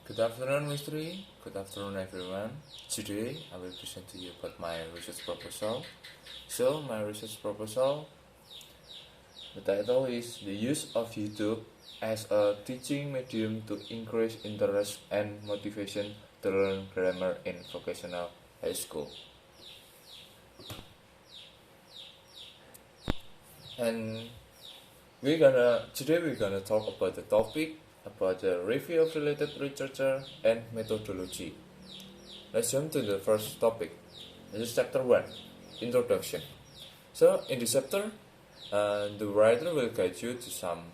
Good afternoon, Mystery. Good afternoon, everyone. Today, I will present to you about my research proposal. My research proposal, the title is The Use of YouTube as a Teaching Medium to Increase Interest and Motivation to Learn Grammar in Vocational High School. And today we're gonna talk about the topic about the review of related literature and methodology. Let's jump to the first topic. This is chapter 1, Introduction. So in this chapter, the writer will guide you to some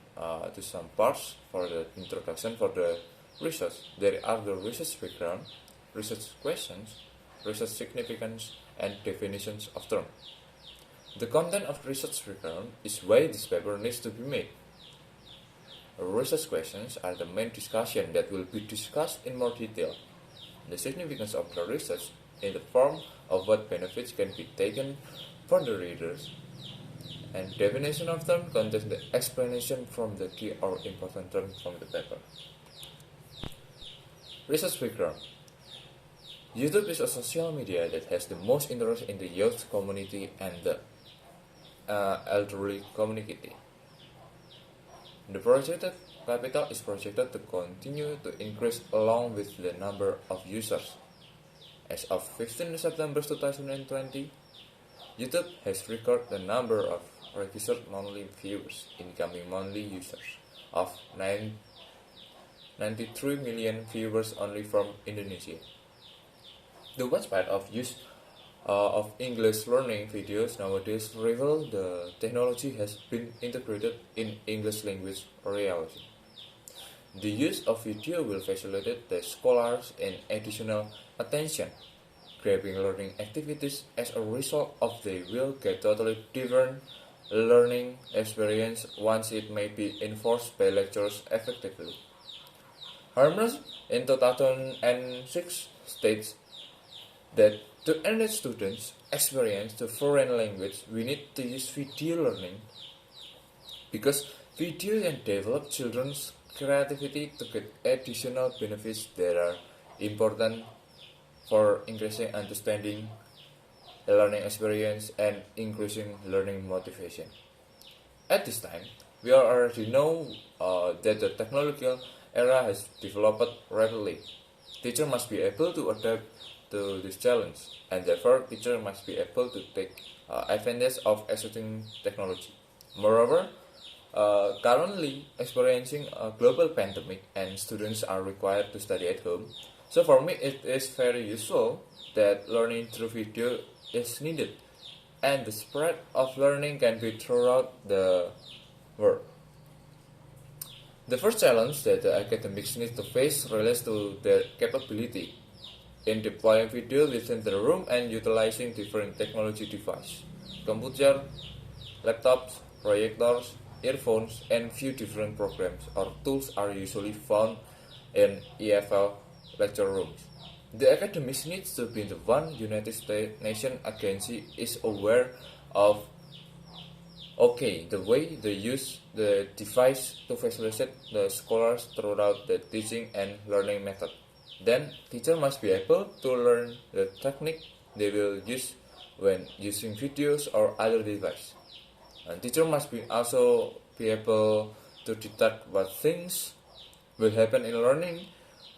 parts for the introduction for the research. There are the research background, research questions, research significance, and definitions of terms. The content of research background is why this paper needs to be made. Research questions are the main discussion that will be discussed in more detail. The significance of the research in the form of what benefits can be taken for the readers, and definition of term contains the explanation from the key or important terms from the paper. Research background. YouTube is a social media that has the most interest in the youth community and the elderly community. The projected capital is projected to continue to increase along with the number of users. As of 15 September 2020, YouTube has recorded the number of registered monthly viewers, incoming monthly users, of 93 million viewers only from Indonesia. The widespread of use of English learning videos nowadays reveal the technology has been integrated in English language reality. The use of video will facilitate the scholars in additional attention, grabbing learning activities. As a result of they will get totally different learning experience once it may be enforced by lecturers effectively. Harmers in 2006 states that to enrich students' experience to foreign language, we need to use video learning because video can develop children's creativity to get additional benefits that are important for increasing understanding, learning experience, and increasing learning motivation. At this time, we already know that the technological era has developed rapidly. Teachers must be able to adapt to this challenge, and therefore teachers must be able to take advantage of existing technology. Moreover, currently experiencing a global pandemic and students are required to study at home. So for me it is very useful that learning through video is needed, and the spread of learning can be throughout the world. The first challenge that the academics need to face relates to their capability in deploying video within the room and utilizing different technology devices. Computer, laptops, projectors, earphones, and few different programs or tools are usually found in EFL lecture rooms. The academics needs to be the one United States Nation Agency is aware of the way they use the device to facilitate the scholars throughout the teaching and learning method. Then, teacher must be able to learn the technique they will use when using videos or other device. And teacher must also be able to detect what things will happen in learning,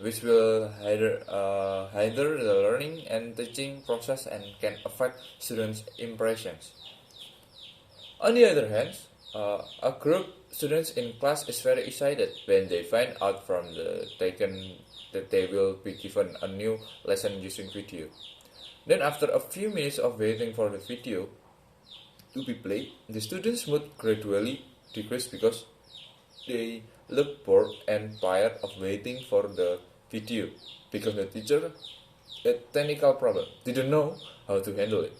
which will hinder the learning and teaching process and can affect students' impressions. On the other hand, a group students in class is very excited when they find out from the that they will be given a new lesson using video. Then after a few minutes of waiting for the video to be played, the students' mood gradually decrease because they look bored and tired of waiting for the video because the teacher had a technical problem, didn't know how to handle it.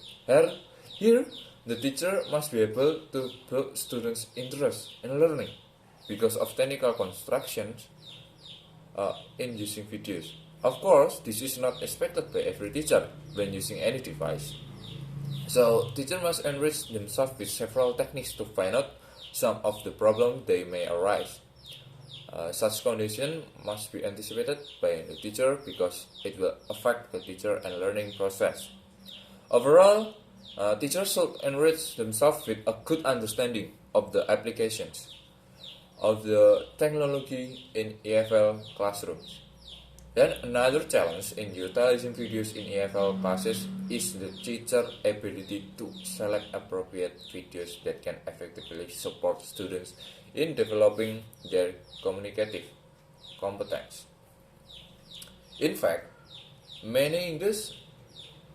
Here, the teacher must be able to build students' interest in learning because of technical constructions in using videos. Of course, this is not expected by every teacher when using any device. So, teachers must enrich themselves with several techniques to find out some of the problems they may arise. Such condition must be anticipated by the teacher because it will affect the teacher and learning process. Overall, teachers should enrich themselves with a good understanding of the applications of the technology in EFL classrooms. Then another challenge in utilizing videos in EFL classes is the teacher ability to select appropriate videos that can effectively support students in developing their communicative competence. In fact, many English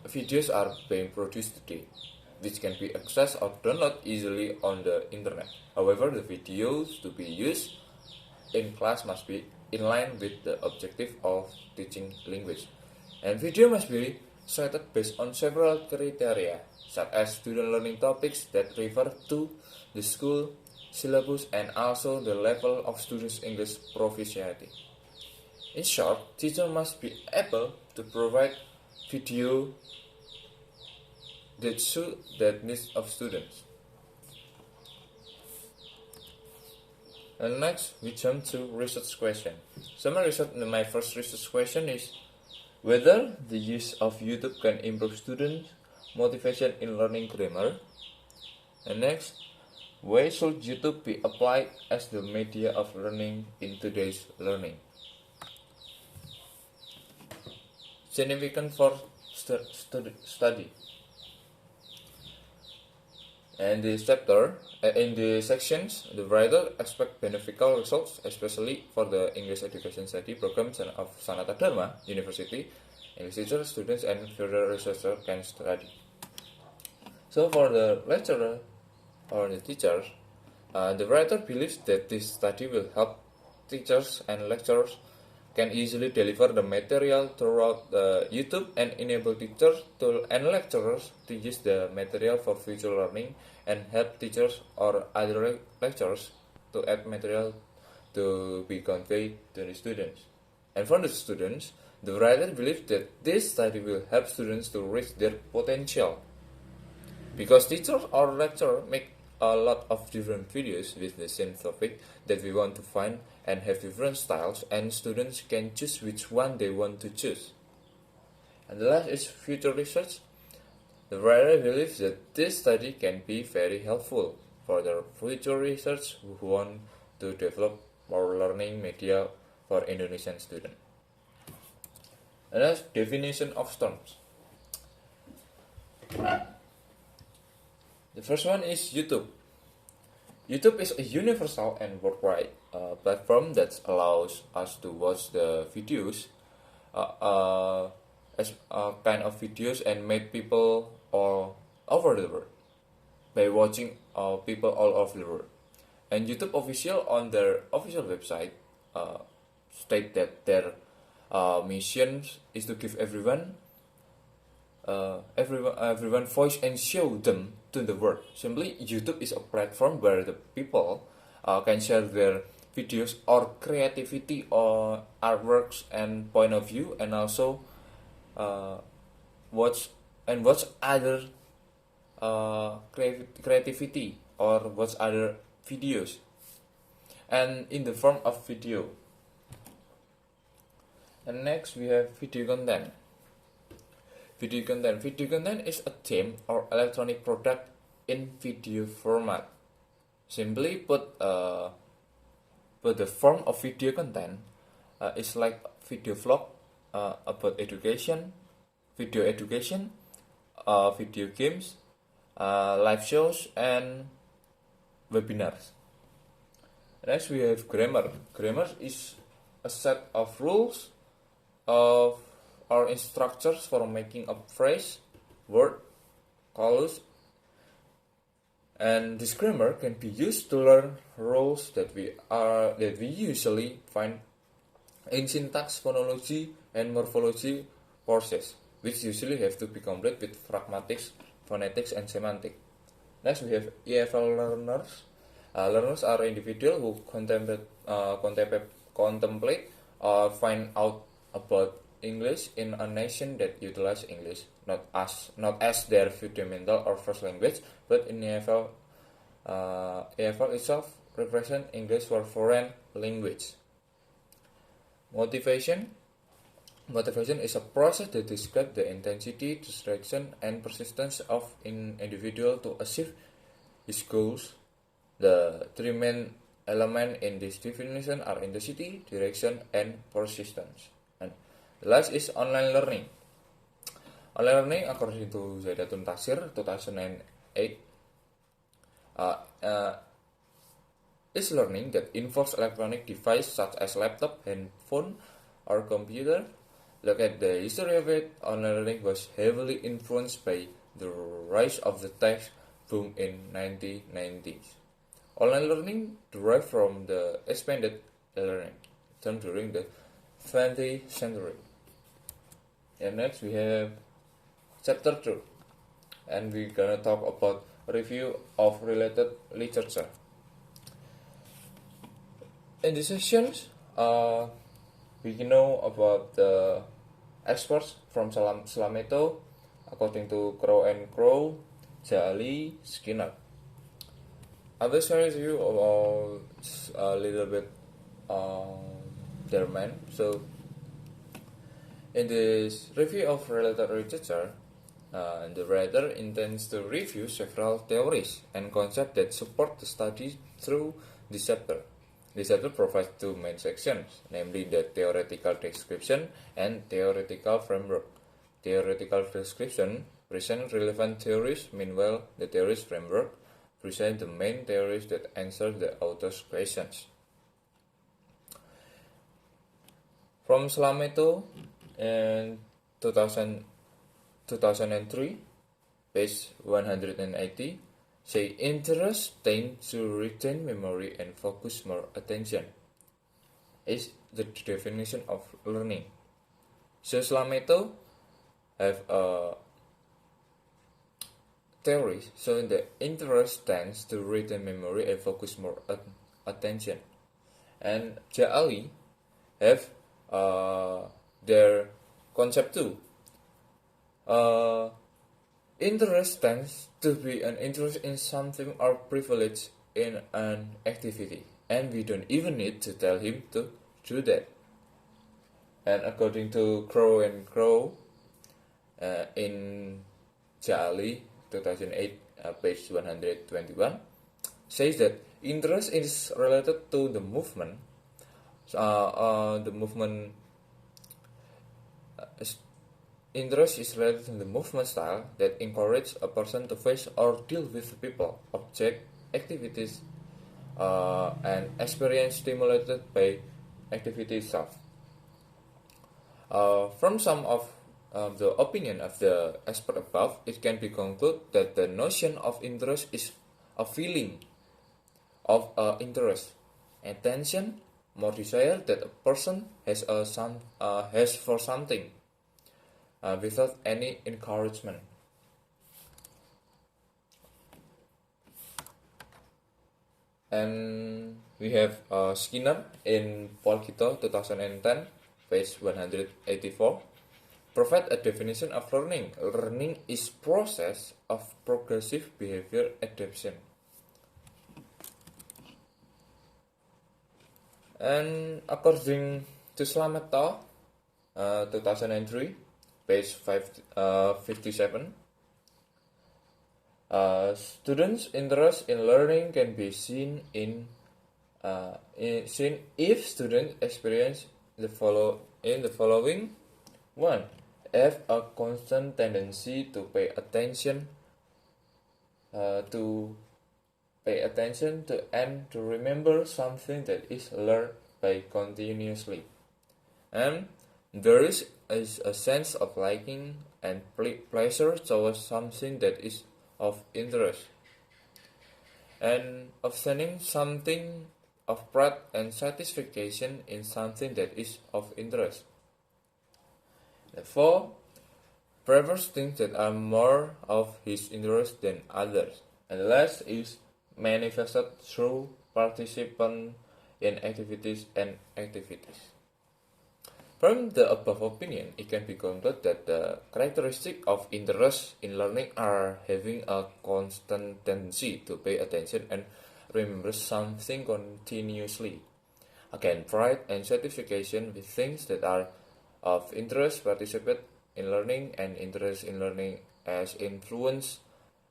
videos are being produced today, which can be accessed or downloaded easily on the internet. However, the videos to be used in class must be in line with the objective of teaching language. And video must be selected based on several criteria, such as student learning topics that refer to the school syllabus and also the level of students' English proficiency. In short, teacher must be able to provide video that suit the needs of students. And next, we jump to research question. My first research question is whether the use of YouTube can improve students' motivation in learning grammar. And next, why should YouTube be applied as the media of learning in today's learning? Significant for study. And in the sections, the writer expects beneficial results, especially for the English education study programs of Sanata Dharma University. English teachers, students, and further researchers can study. So for the lecturer or the teachers, the writer believes that this study will help teachers and lecturers can easily deliver the material throughout YouTube and enable teachers and lecturers to use the material for future learning and help teachers or other lecturers to add material to be conveyed to the students. And for the students, the writer believes that this study will help students to reach their potential because teachers or lecturers make a lot of different videos with the same topic that we want to find and have different styles, and students can choose which one they want to choose. And the last is future research. The writer believes that this study can be very helpful for the future research who want to develop more learning media for Indonesian students. And that's definition of storms. The first one is YouTube. YouTube is a universal and worldwide platform that allows us to watch the videos as kind of videos and make people all over the world by watching people all over the world. And YouTube official on their official website state that their mission is to give everyone voice and show them to the world. Simply, YouTube is a platform where the people can share their videos or creativity or artworks and point of view, and also watch other creativity or watch other videos, and in the form of video. And next we have video content. Video content is a theme or electronic product in video format. Simply put, the form of video content is like video vlog about education, video games, live shows, and webinars. Next we have grammar. Grammar is a set of rules of or instructions for making a phrase, word, clause, and this grammar can be used to learn rules that we usually find in syntax, phonology, and morphology courses, which usually have to be complete with pragmatics, phonetics, and semantics. Next, we have EFL learners. Learners are individuals who contemplate or find out about English in a nation that utilize English not as their fundamental or first language, but in EFL itself represent English for foreign language. Motivation. Motivation is a process that describes the intensity, distraction, and persistence of an individual to achieve his goals. The three main elements in this definition are intensity, direction, and persistence. And the last is online learning. Online learning, according to Zaidatun Tasir, 2008, uh, uh, is learning that involves electronic device such as laptop, handphone, or computer. Look at the history of it. Online learning was heavily influenced by the rise of the tech boom in 1990s. Online learning derived from the expanded learning term during the 20th century. And next we have chapter 2, and we're gonna talk about review of related literature. In this sessions, we know about the experts from Slameto, according to Crow and Crow, Jali, Skinner. I will share with you about a little bit their mind. So, in this review of related literature, the writer intends to review several theories and concepts that support the study through this chapter. This chapter provides two main sections, namely the theoretical description and theoretical framework. Theoretical description presents relevant theories, meanwhile the theories framework presents the main theories that answer the author's questions. From Slameto in 2003, page 180, say interest tends to retain memory and focus more attention is the definition of learning. So Slameto have a theory showing that interest tends to retain memory and focus more attention. And Ja'ali have their concept too. Interest tends to be an interest in something or privilege in an activity, and we don't even need to tell him to do that. And according to Crow and Crow, in Ja'ali 2008, page 121, says that interest is related to the movement. Interest is related to the movement style that encourages a person to face or deal with people, object, activities, and experience stimulated by activity itself. From some of the opinion of the expert above, it can be concluded that the notion of interest is a feeling of interest, attention, more desire that a person has for something. Without any encouragement. And we have Skinner in Polkito 2010, page 184, provide a definition of learning. Learning is process of progressive behavior adaptation. And according to Slameto, 2003, page 57, students' interest in learning can be seen if students experience the following: 1. Have a constant tendency to pay attention and to remember something that is learned by continuously, and there is a sense of liking and pleasure towards something that is of interest, and obtaining something of pride and satisfaction in something that is of interest. Therefore, prefers things that are more of his interest than others, and the last is manifested through participation in activities. From the above opinion, it can be concluded that the characteristics of interest in learning are having a constant tendency to pay attention and remember something continuously. Again, pride and satisfaction with things that are of interest, participate in learning, and interest in learning as influenced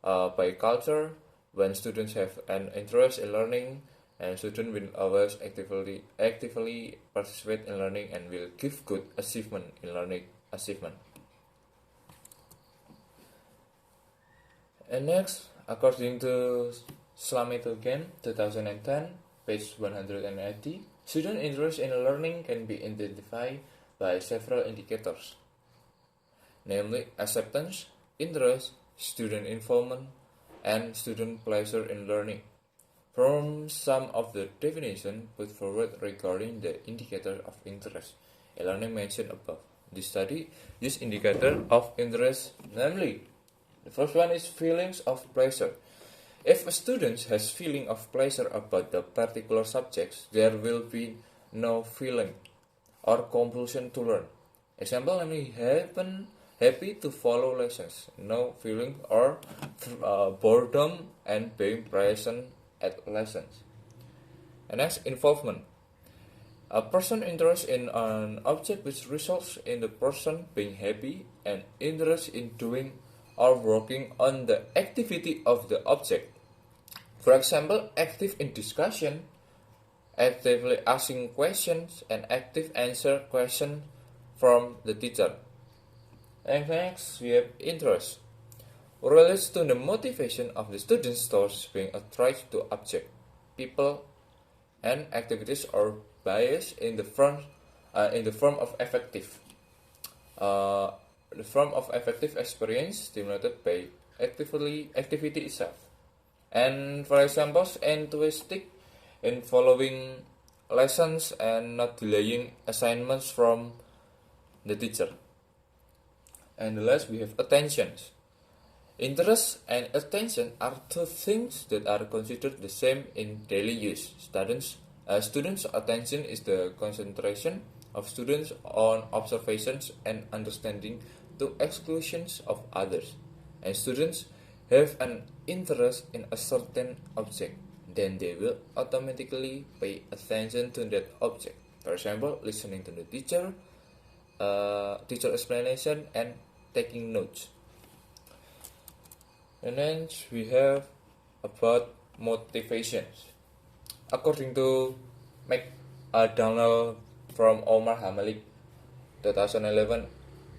by culture. When students have an interest in learning, and students will always actively participate in learning and will give good achievement in learning achievement. And next, according to Slamet again, 2010, page 180, student interest in learning can be identified by several indicators, namely acceptance, interest, student involvement, and student pleasure in learning. From some of the definitions put forward regarding the indicator of interest in learning mentioned above, this study used indicator of interest, namely, the first one is feelings of pleasure. If a student has feeling of pleasure about the particular subjects, there will be no feeling or compulsion to learn. Example, namely, happy to follow lessons, no feeling or boredom and being present at lessons. And next, involvement. A person interested in an object which results in the person being happy and interested in doing or working on the activity of the object. For example, active in discussion, actively asking questions, and active answer questions from the teacher. And next, we have interest. Relates to the motivation of the students towards being attracted to object, people, and activities or bias in the form of affective. The form of affective experience stimulated by activity itself. And for example, enthusiastic in following lessons and not delaying assignments from the teacher. And the last, we have attentions. Interest and attention are two things that are considered the same in daily use. Students' attention is the concentration of students on observations and understanding to exclusions of others. And students have an interest in a certain object, then they will automatically pay attention to that object. For example, listening to the teacher explanation, and taking notes. And then we have about motivations. According to McDonald from Omar Hamalik, 2011,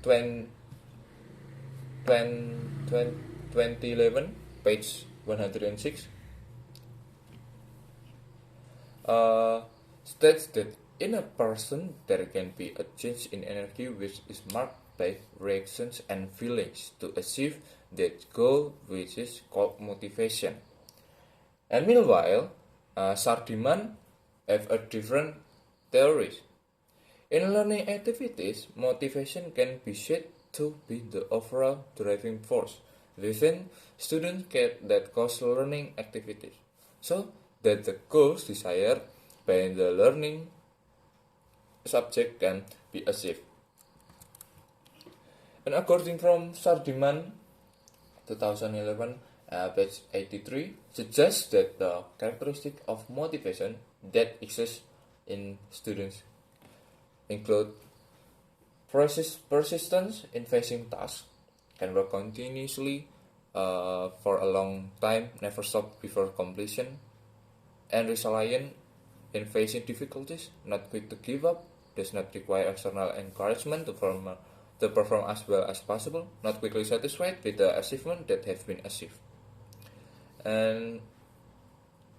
2011, page 106, states that in a person there can be a change in energy which is marked by reactions and feelings to achieve that goal, which is called motivation. And meanwhile, Sardiman have a different theories. In learning activities, motivation can be said to be the overall driving force within students that cause learning activities, so that the goals desired by the learning subject can be achieved. And according from Sardiman, 2011, page 83, suggests that the characteristic of motivation that exists in students include persistence in facing tasks, can work continuously for a long time, never stop before completion, and resilient in facing difficulties, not quick to give up, does not require external encouragement to perform as well as possible, not quickly satisfied with the achievement that have been achieved. And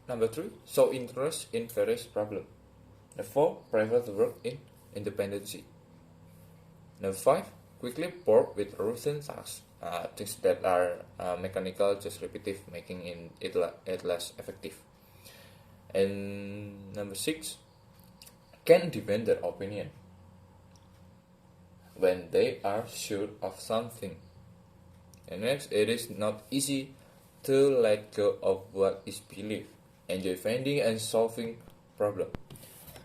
number 3, show interest in various problems. Number 4, prefer to work in independency. Number 5, quickly bored with routine tasks, things that are mechanical, just repetitive, making it less effective. And number 6, can defend their opinion when they are sure of something. And next, it is not easy to let go of what is believed, enjoy finding and solving problems.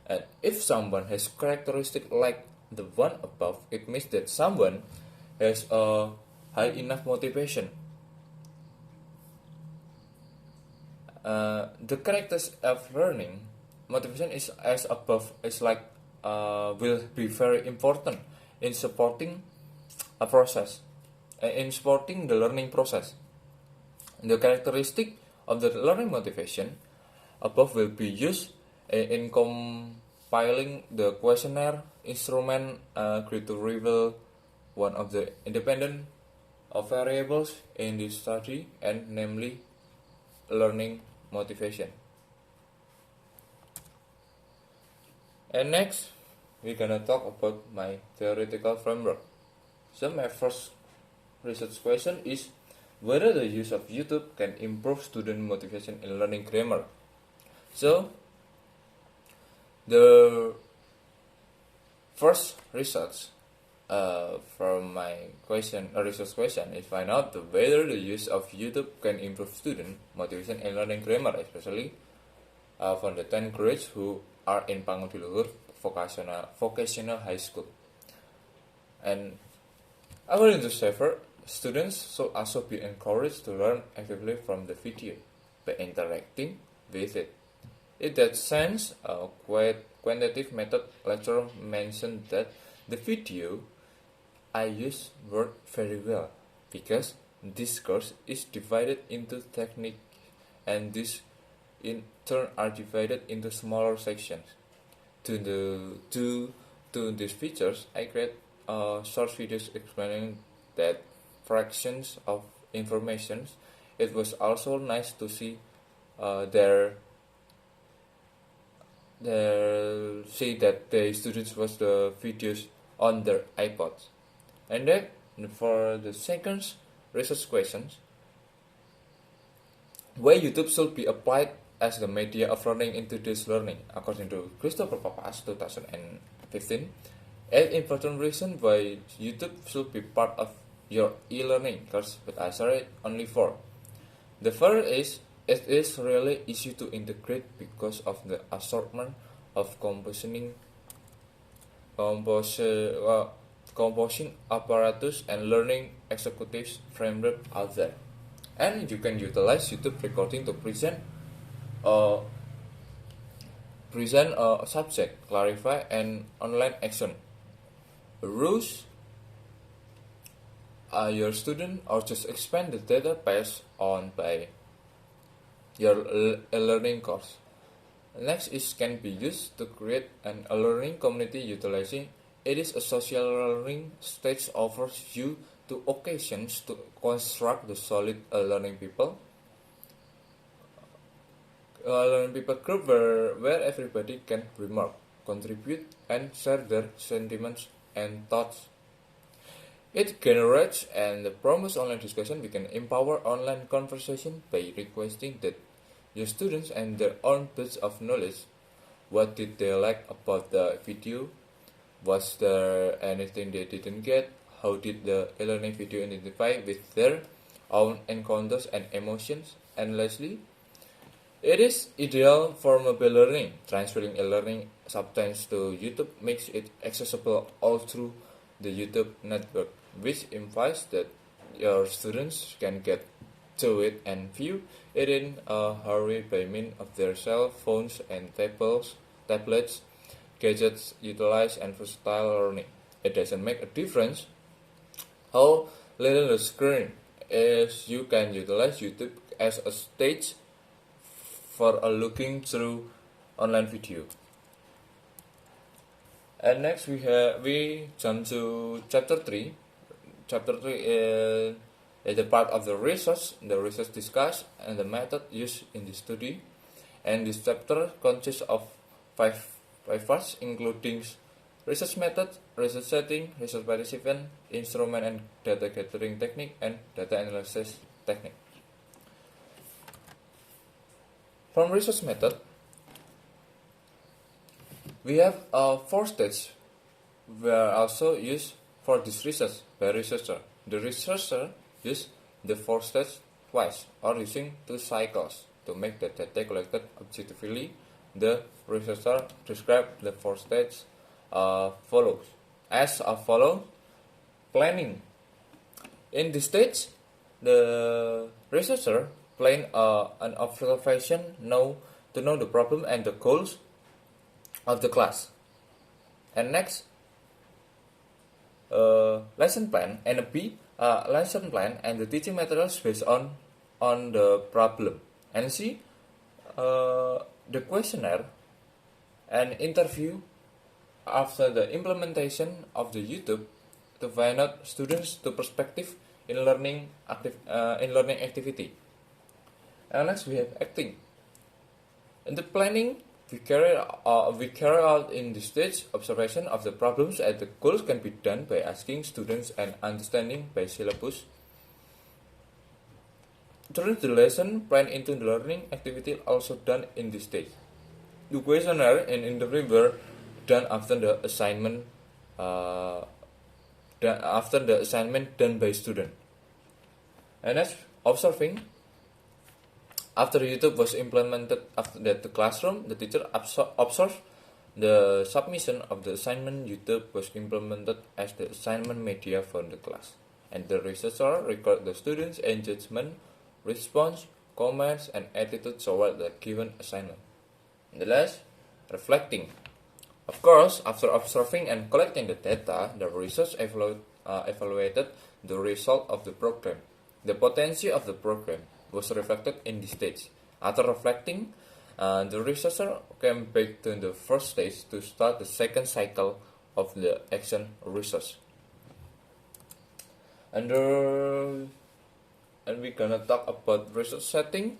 And if someone has characteristics like the one above, it means that someone has a high enough motivation. The characters of learning motivation is as above is like will be very important in supporting a process, in supporting the learning process. The characteristic of the learning motivation above will be used in compiling the questionnaire instrument to reveal one of the independent variables in this study, and namely learning motivation. And next, we're gonna talk about my theoretical framework. So my first research question is whether the use of YouTube can improve student motivation in learning grammar. So the first research from my research question is find out whether the use of YouTube can improve student motivation in learning grammar, especially for the 10th grades who are in Pangodiluhur vocational high school. And according to Schaeffer, students should also be encouraged to learn actively from the video by interacting with it. In that sense, a quantitative method lecturer mentioned that the video I use worked very well because this course is divided into technique, and this in turn are divided into smaller sections. To these features, I create short videos explaining that fractions of information. It was also nice to see see that the students watch the videos on their iPods. And then for the second research questions, why YouTube should be applied as the media of learning in today's learning, according to Christopher Papas 2015, an important reason why YouTube should be part of your e-learning course, but I share it only 4. The first is it is really easy to integrate because of the assortment of composing apparatus and learning executives framework out there. And you can utilize YouTube recording to present a subject, clarify, and online action. Rules your student or just expand the data based on by your learning course. Next is can be used to create a learning community utilizing it is a social learning stage offers you to occasions to construct the solid learning people group where everybody can remark, contribute, and share their sentiments and thoughts. It generates and promotes online discussion. We can empower online conversation by requesting that your students and their own bits of knowledge. What did they like about the video? Was there anything they didn't get? How did the e-learning video identify with their own encounters and emotions? And lastly, it is ideal for mobile learning. Transferring e-learning substance to YouTube makes it accessible all through the YouTube network, which implies that your students can get to it and view it in a hurry by means of their cell phones and tablets, gadgets utilized and versatile learning. It doesn't make a difference how little the screen is. You can utilize YouTube as a stage for looking through online video. And next we jump to chapter 3. Chapter 3 is the part of the research discussed and the method used in the study. And this chapter consists of five parts, including research method, research setting, research participant, instrument and data gathering technique, and data analysis technique. From research method, we have 4 stages were also used for this research by researcher. The researcher used the 4 stages twice or using 2 cycles to make the data collected objectively. The researcher described the 4 stages follows. As follows: planning. In this stage, the researcher planned an observation to know the problem and the goals of the class. And next, lesson plan and lesson plan and the teaching materials based on the problem. And C, the questionnaire and interview after the implementation of the YouTube to find out students' to perspective in learning activity. And next we have acting. In the planning, we carry out in the stage observation of the problems, and the goals can be done by asking students and understanding by syllabus. During the lesson, plan into the learning activity also done in this stage. The questionnaire and interview were done after the assignment done by student. And next, observing. After YouTube was implemented after that the classroom, the teacher observed the submission of the assignment. YouTube was implemented as the assignment media for the class. And the researcher record the students' engagement, response, comments, and attitude toward the given assignment. And the last, reflecting. Of course, after observing and collecting the data, the research evaluated the result of the program. The potential of the program was reflected in this stage. After reflecting, the researcher came back to the first stage to start the second cycle of the action research. And we're gonna talk about research setting.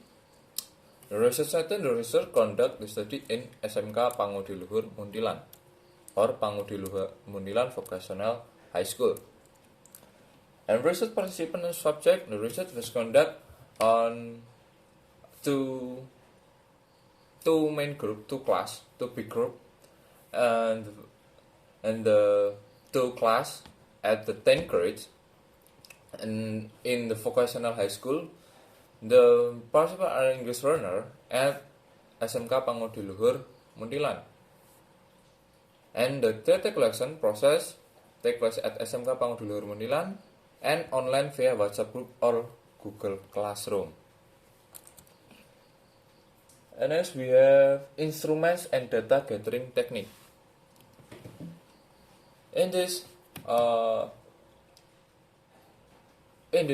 The research setting, the research conduct the study in SMK Pangudiluhur Muntilan or Pangudiluhur Muntilan Vocational High School. And research participant and subject, the research was conducted on two main group, two big group, and the two class at the 10th grade, and in the vocational high school, the participant are English learner at SMK Pangudiluhur Muntilan, and the data collection process take place at SMK Pangudiluhur Muntilan and online via WhatsApp group or Google Classroom. And next we have instruments and data gathering technique. In this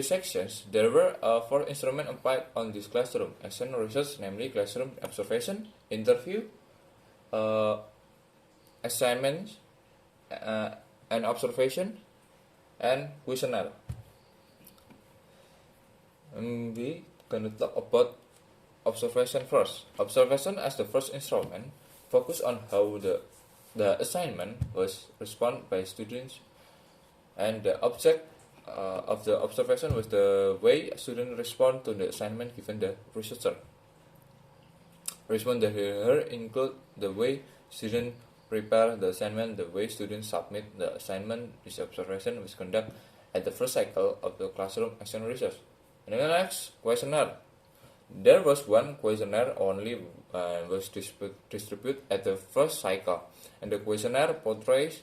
sections, there were 4 instruments applied on this classroom action research, namely classroom observation, interview, assignments, and observation, and questionnaire. We gonna talk about observation first. Observation as the first instrument focus on how the assignment was responded by students, and the object of the observation was the way students respond to the assignment given the researcher. Response here include the way students prepare the assignment, the way students submit the assignment. This observation was conducted at the first cycle of the classroom action research. And the next, questionnaire. There was one questionnaire only was distributed at the first cycle, and the questionnaire portrays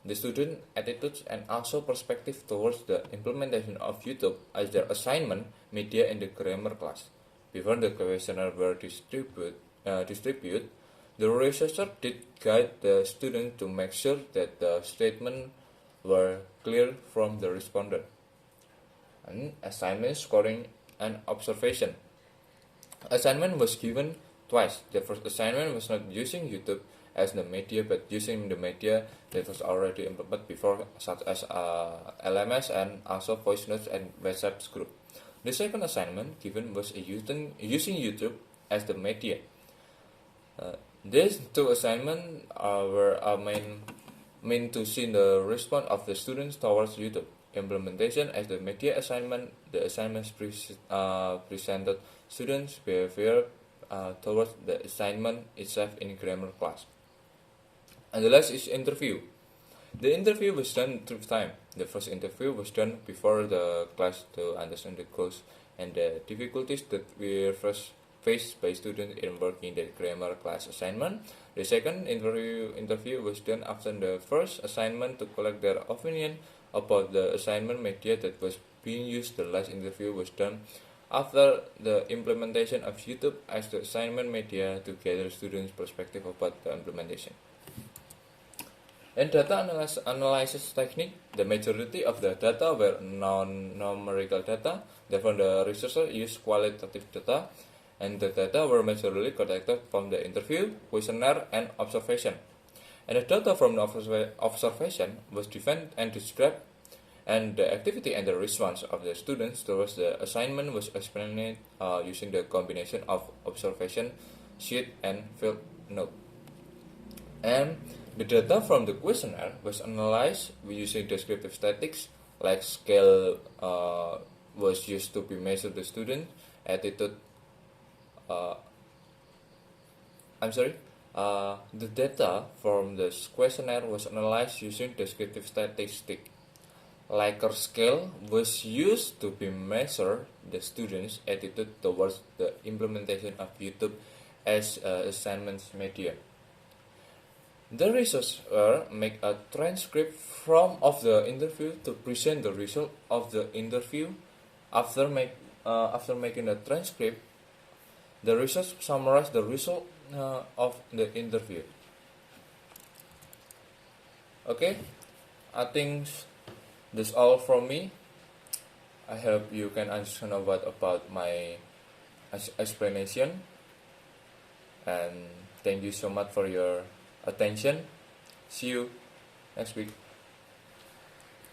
the student attitudes and also perspective towards the implementation of YouTube as their assignment media in the grammar class. Before the questionnaire were distributed, the researcher did guide the student to make sure that the statements were clear from the respondent. And assignment scoring and observation. Assignment was given twice. The first assignment was not using YouTube as the media, but using the media that was already implemented before, such as LMS and also voice notes and WhatsApp group. The second assignment given was using YouTube as the media. These two assignments were meant to see the response of the students towards YouTube. Implementation as the media assignment, the assignments presented students' behavior towards the assignment itself in grammar class. And the last is interview. The interview was done through time. The first interview was done before the class to understand the goals and the difficulties that were first faced by students in working the grammar class assignment. The second interview was done after the first assignment to collect their opinion about the assignment media that was being used. The last interview was done after the implementation of YouTube as the assignment media to gather students' perspective about the implementation. In data analysis technique, the majority of the data were non-numerical data. Therefore, the researcher used qualitative data, and the data were majorly collected from the interview, questionnaire, and observation. And the data from the observation was defined and described, and the activity and the response of the students towards the assignment was explained using the combination of observation, sheet, and field note. And the data from the questionnaire was analyzed using descriptive statistics, like scale was used to be measured the student attitude. The data from the questionnaire was analyzed using descriptive statistics. Likert scale was used to be measure the students' attitude towards the implementation of YouTube as assignment media. The researcher make a transcript of the interview to present the result of the interview. After making a transcript, the research summarize the result of the interview. Okay, I think that's all from me. I hope you can understand about my explanation, and thank you so much for your attention. See you next week.